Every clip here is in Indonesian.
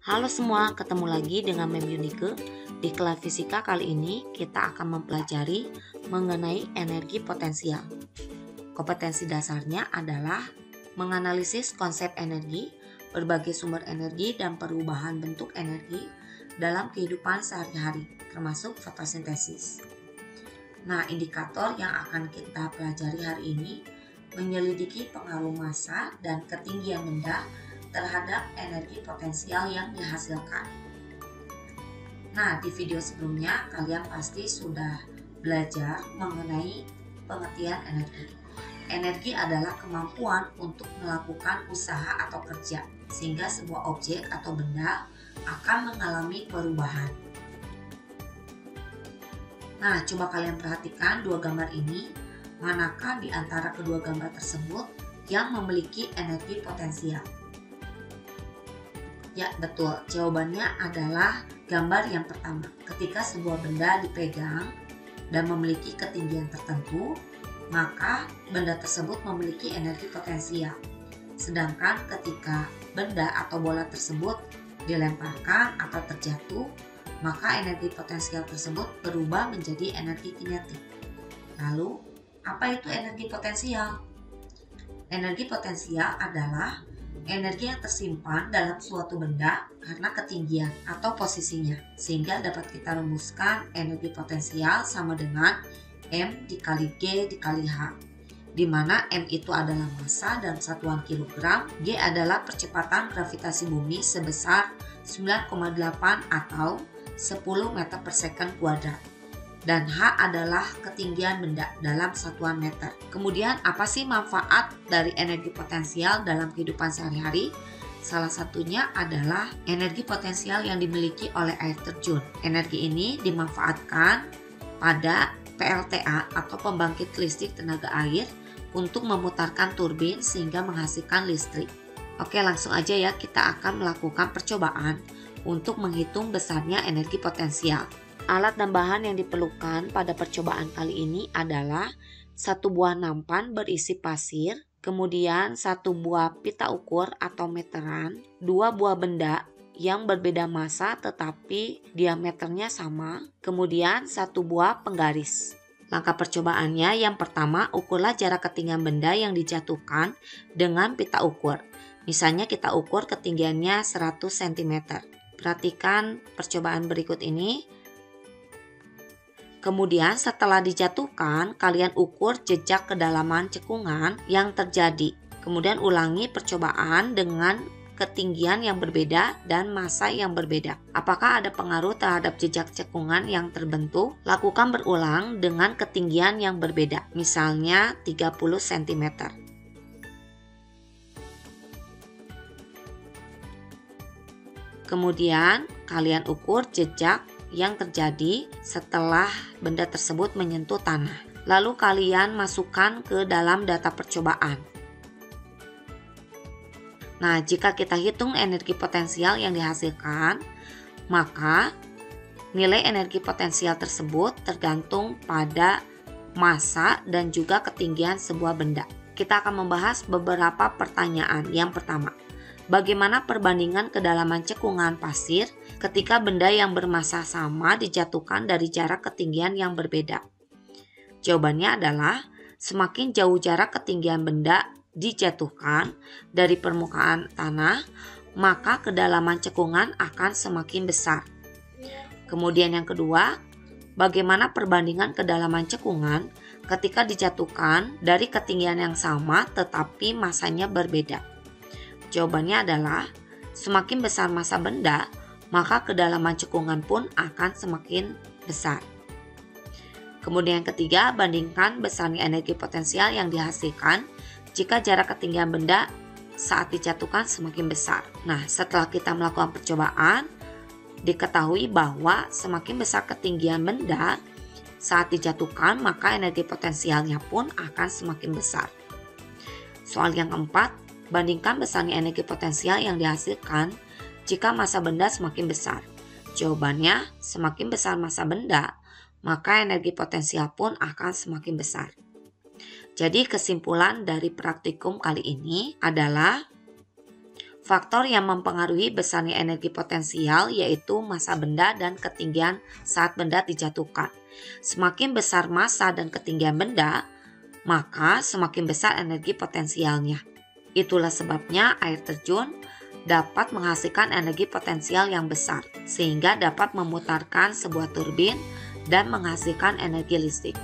Halo semua, ketemu lagi dengan Mem Yunike. Di kelas fisika kali ini kita akan mempelajari mengenai energi potensial. Kompetensi dasarnya adalah menganalisis konsep energi, berbagai sumber energi dan perubahan bentuk energi dalam kehidupan sehari-hari, termasuk fotosintesis. Nah, indikator yang akan kita pelajari hari ini menyelidiki pengaruh massa dan ketinggian benda terhadap energi potensial yang dihasilkan. Nah, di video sebelumnya kalian pasti sudah belajar mengenai pengertian energi. Energi adalah kemampuan untuk melakukan usaha atau kerja, sehingga sebuah objek atau benda akan mengalami perubahan. Nah, coba kalian perhatikan dua gambar ini. Manakah di antara kedua gambar tersebut yang memiliki energi potensial? Ya, betul. Jawabannya adalah gambar yang pertama. Ketika sebuah benda dipegang dan memiliki ketinggian tertentu, maka benda tersebut memiliki energi potensial. Sedangkan ketika benda atau bola tersebut dilemparkan atau terjatuh, maka energi potensial tersebut berubah menjadi energi kinetik. Lalu, apa itu energi potensial? Energi potensial adalah energi yang tersimpan dalam suatu benda karena ketinggian atau posisinya, sehingga dapat kita rumuskan energi potensial sama dengan M dikali G dikali H, di mana M itu adalah massa dalam satuan kilogram, G adalah percepatan gravitasi bumi sebesar 9,8 atau 10 meter per second kuadrat, dan H adalah ketinggian benda dalam satuan meter. Kemudian apa sih manfaat dari energi potensial dalam kehidupan sehari-hari? Salah satunya adalah energi potensial yang dimiliki oleh air terjun. Energi ini dimanfaatkan pada PLTA atau pembangkit listrik tenaga air untuk memutarkan turbin sehingga menghasilkan listrik. Oke, langsung aja ya, kita akan melakukan percobaan untuk menghitung besarnya energi potensial. Alat dan bahan yang diperlukan pada percobaan kali ini adalah satu buah nampan berisi pasir, kemudian satu buah pita ukur atau meteran, dua buah benda yang berbeda massa tetapi diameternya sama, kemudian satu buah penggaris. Langkah percobaannya yang pertama, ukurlah jarak ketinggian benda yang dijatuhkan dengan pita ukur. Misalnya kita ukur ketinggiannya 100 cm. Perhatikan percobaan berikut ini. Kemudian setelah dijatuhkan, kalian ukur jejak kedalaman cekungan yang terjadi. Kemudian ulangi percobaan dengan ketinggian yang berbeda dan massa yang berbeda. Apakah ada pengaruh terhadap jejak cekungan yang terbentuk? Lakukan berulang dengan ketinggian yang berbeda, misalnya 30 cm. Kemudian kalian ukur jejak yang terjadi setelah benda tersebut menyentuh tanah. Lalu kalian masukkan ke dalam data percobaan. Nah, jika kita hitung energi potensial yang dihasilkan, maka nilai energi potensial tersebut tergantung pada massa dan juga ketinggian sebuah benda. Kita akan membahas beberapa pertanyaan. Yang pertama, bagaimana perbandingan kedalaman cekungan pasir ketika benda yang bermassa sama dijatuhkan dari jarak ketinggian yang berbeda? Jawabannya adalah semakin jauh jarak ketinggian benda dijatuhkan dari permukaan tanah, maka kedalaman cekungan akan semakin besar. Kemudian yang kedua, bagaimana perbandingan kedalaman cekungan ketika dijatuhkan dari ketinggian yang sama tetapi massanya berbeda? Jawabannya adalah semakin besar massa benda, maka kedalaman cekungan pun akan semakin besar. Kemudian yang ketiga, bandingkan besarnya energi potensial yang dihasilkan jika jarak ketinggian benda saat dijatuhkan semakin besar. Nah, setelah kita melakukan percobaan, diketahui bahwa semakin besar ketinggian benda saat dijatuhkan, maka energi potensialnya pun akan semakin besar. Soal yang keempat, bandingkan besarnya energi potensial yang dihasilkan jika massa benda semakin besar. Jawabannya, semakin besar massa benda, maka energi potensial pun akan semakin besar. Jadi kesimpulan dari praktikum kali ini adalah Faktor yang mempengaruhi besarnya energi potensial yaitu massa benda dan ketinggian saat benda dijatuhkan. Semakin besar massa dan ketinggian benda, maka semakin besar energi potensialnya. Itulah sebabnya air terjun dapat menghasilkan energi potensial yang besar, sehingga dapat memutarkan sebuah turbin dan menghasilkan energi listrik.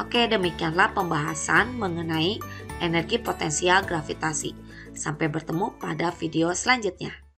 Oke, demikianlah pembahasan mengenai energi potensial gravitasi. Sampai bertemu pada video selanjutnya.